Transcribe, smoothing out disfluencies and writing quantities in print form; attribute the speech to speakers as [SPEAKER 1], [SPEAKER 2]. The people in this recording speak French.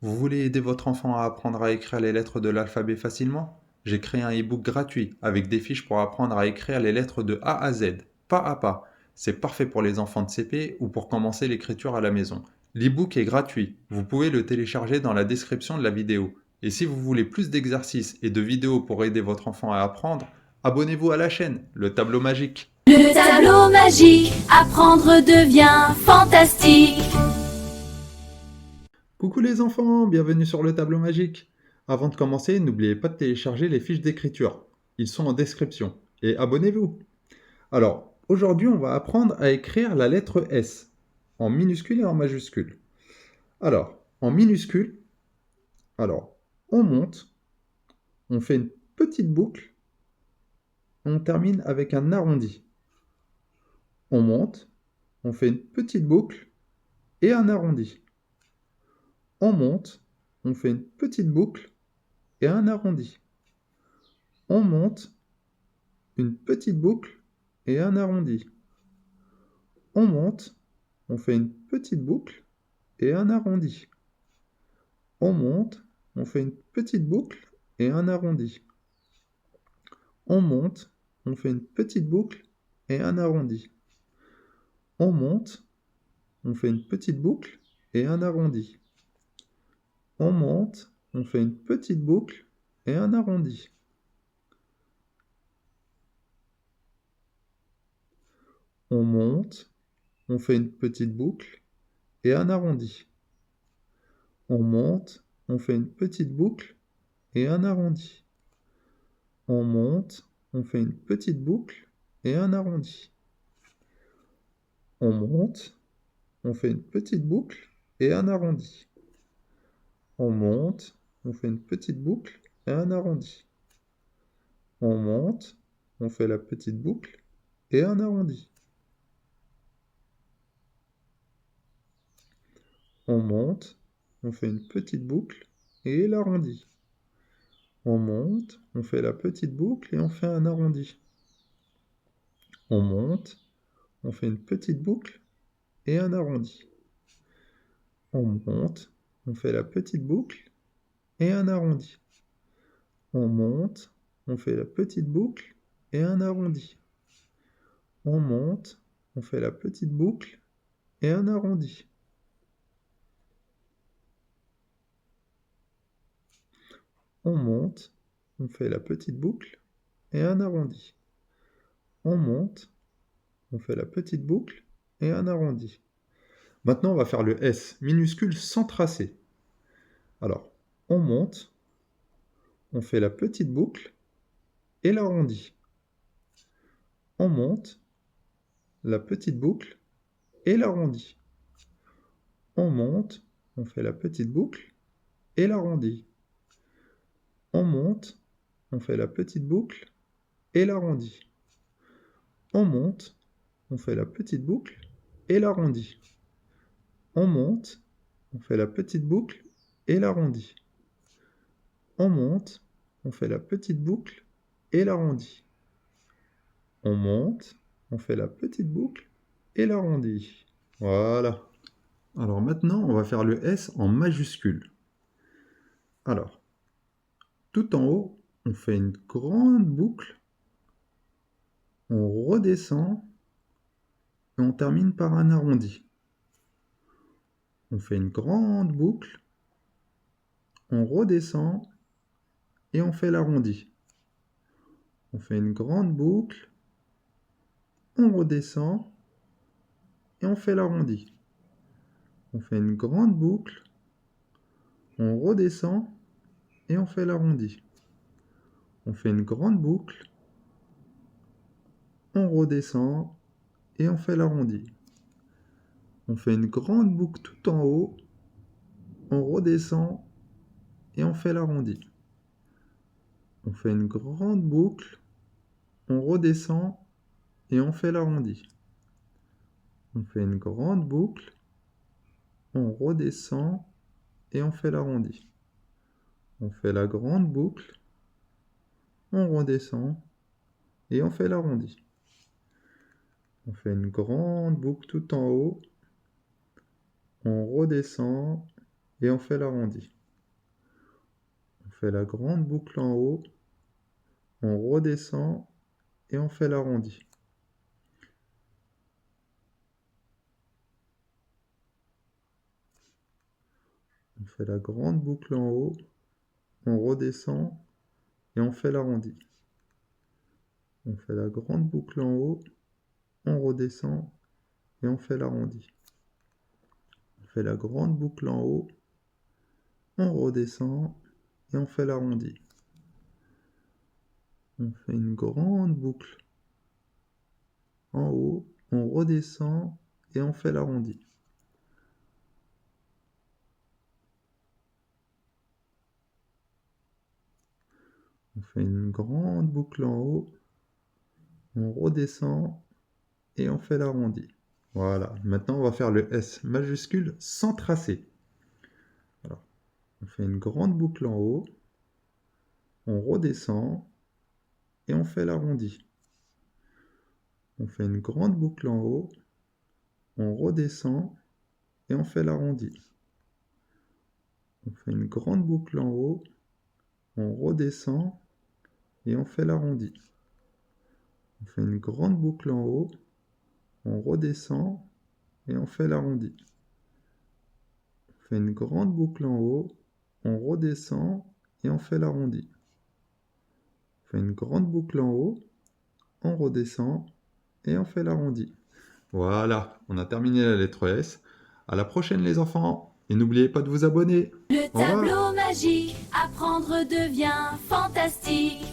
[SPEAKER 1] Vous voulez aider votre enfant à apprendre à écrire les lettres de l'alphabet facilement? J'ai créé un e-book gratuit avec des fiches pour apprendre à écrire les lettres de A à Z, pas à pas. C'est parfait pour les enfants de CP ou pour commencer l'écriture à la maison. L'e-book est gratuit. Vous pouvez le télécharger dans la description de la vidéo. Et si vous voulez plus d'exercices et de vidéos pour aider votre enfant à apprendre, abonnez-vous à la chaîne, le tableau magique.
[SPEAKER 2] Le tableau magique, apprendre devient fantastique.
[SPEAKER 1] Coucou les enfants, bienvenue sur le tableau magique. Avant de commencer, n'oubliez pas de télécharger les fiches d'écriture. Ils sont en description. Et abonnez-vous. Alors, aujourd'hui, on va apprendre à écrire la lettre S, en minuscule et en majuscule. Alors, en minuscule, on monte, on fait une petite boucle, et on termine avec un arrondi. On monte, on fait une petite boucle et un arrondi. On monte, on fait une petite boucle et un arrondi. On monte, une petite boucle et un arrondi. On monte, on fait une petite boucle et un arrondi. On monte, on fait une petite boucle et un arrondi. On monte, on fait une petite boucle et un arrondi. On monte, on fait une petite boucle et un arrondi. On monte, on fait une petite boucle et un arrondi. On monte, on fait une petite boucle et un arrondi. On monte, on fait une petite boucle et un arrondi. On monte, on fait une petite boucle et un arrondi. On monte, on fait une petite boucle et un arrondi. On monte, on fait une petite boucle et un arrondi. On monte, on fait la petite boucle et un arrondi. On monte, on fait une petite boucle et l'arrondi. On monte, on fait la petite boucle et on fait un arrondi. On monte, on fait une petite boucle et un arrondi. On monte, on fait la petite boucle et un arrondi. On monte, on fait la petite boucle et un arrondi. On monte, on fait la petite boucle et un arrondi. On monte, on fait la petite boucle et un arrondi. On monte, on fait la petite boucle et un arrondi. Maintenant, on va faire le S minuscule sans tracer. Alors, on monte, on fait la petite boucle et l'arrondi. On monte, la petite boucle et l'arrondi. On monte, on fait la petite boucle et l'arrondi. On monte, on fait la petite boucle et l'arrondi. On monte, on fait la petite boucle et l'arrondi. On monte, on fait la petite boucle et l'arrondi. On monte, on fait la petite boucle et l'arrondi. On monte, on fait la petite boucle et l'arrondi. Voilà. Alors maintenant, on va faire le S en majuscule. Alors, tout en haut, on fait une grande boucle, on redescend et on termine par un arrondi. On fait une grande boucle, on redescend et on fait l'arrondi. On fait une grande boucle, on redescend et on fait l'arrondi. On fait une grande boucle, on redescend et on fait l'arrondi. On fait une grande boucle, on redescend et on fait l'arrondi. On fait une grande boucle tout en haut, on redescend et on fait l'arrondi. On fait une grande boucle, on redescend et on fait l'arrondi. On fait une grande boucle, on redescend et on fait l'arrondi. On fait la grande boucle, on redescend et on fait l'arrondi. On fait une grande boucle tout en haut, on redescend et on fait l'arrondi. On fait la grande boucle en haut, on redescend et on fait l'arrondi. On fait la grande boucle en haut, on redescend et on fait l'arrondi. On fait la grande boucle en haut, on redescend et on fait l'arrondi. On fait la grande boucle en haut, on redescend et on fait l'arrondi. On fait une grande boucle en haut, on redescend et on fait l'arrondi. On fait une grande boucle en haut, on redescend et on fait l'arrondi. Voilà, maintenant on va faire le S majuscule sans tracer. Alors, on fait une grande boucle en haut, on redescend et on fait l'arrondi. On fait une grande boucle en haut, on redescend et on fait l'arrondi. On fait une grande boucle en haut, on redescend et on fait l'arrondi. On fait une grande boucle en haut, on redescend et on fait l'arrondi. On fait une grande boucle en haut, on redescend et on fait l'arrondi. On fait une grande boucle en haut, on redescend et on fait l'arrondi. Voilà, on a terminé la lettre S. À la prochaine les enfants, et n'oubliez pas de vous abonner.
[SPEAKER 2] Le
[SPEAKER 1] Au revoir.
[SPEAKER 2] tableau magique, apprendre devient fantastique.